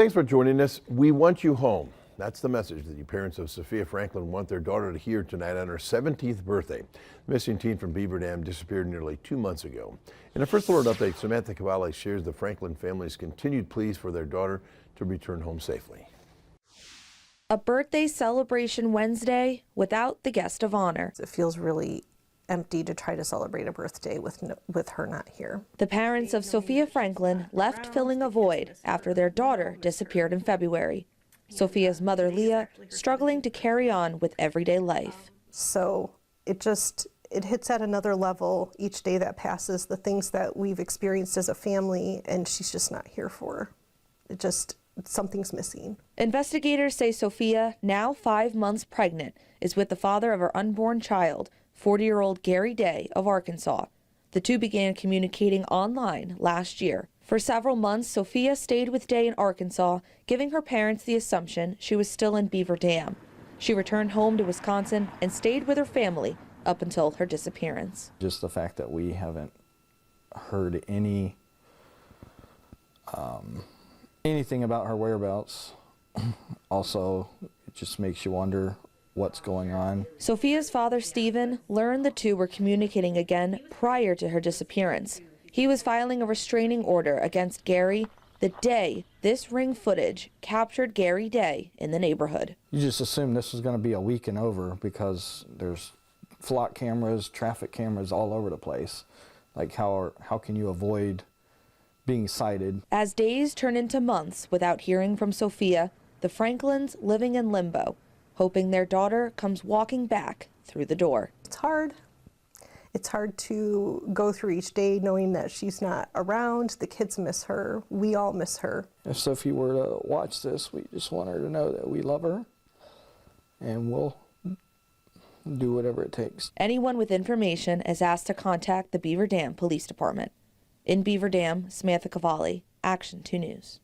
Thanks for joining us. We want you home. That's the message that you parents of Sophia Franklin want their daughter to hear tonight on her 17th birthday. The missing teen from Beaver Dam disappeared nearly 2 months ago. In a First Alert update, Samantha Cavalli shares the Franklin family's continued pleas for their daughter to return home safely. A birthday celebration Wednesday without the guest of honor. It feels really empty to try to celebrate a birthday with her not here. The parents of Sophia Franklin left filling a void after their daughter disappeared in February. Sophia's mother, Leah, struggling to carry on with everyday life. So it hits at another level each day that passes, the things that we've experienced as a family, and she's just not here for. Something's missing. Investigators say Sophia, now 5 months pregnant, is with the father of her unborn child, 40-year-old Gary Day of Arkansas. The two began communicating online last year. For several months, Sophia stayed with Day in Arkansas, giving her parents the assumption she was still in Beaver Dam. She returned home to Wisconsin and stayed with her family up until her disappearance. Just the fact that we haven't heard anything about her whereabouts. Also, it just makes you wonder what's going on. Sophia's father, Stephen, learned the two were communicating again prior to her disappearance. He was filing a restraining order against Gary the day this ring footage captured Gary Day in the neighborhood. You just assume this was going to be a week and over because there's flock cameras, traffic cameras all over the place. Like how can you avoid being sighted? As days turn into months without hearing from Sophia, the Franklins living in limbo, hoping their daughter comes walking back through the door. It's hard. It's hard to go through each day knowing that she's not around. The kids miss her. We all miss her. If Sophie were to watch this, we just want her to know that we love her and we'll do whatever it takes. Anyone with information is asked to contact the Beaver Dam Police Department. In Beaver Dam, Samantha Cavalli, Action 2 News.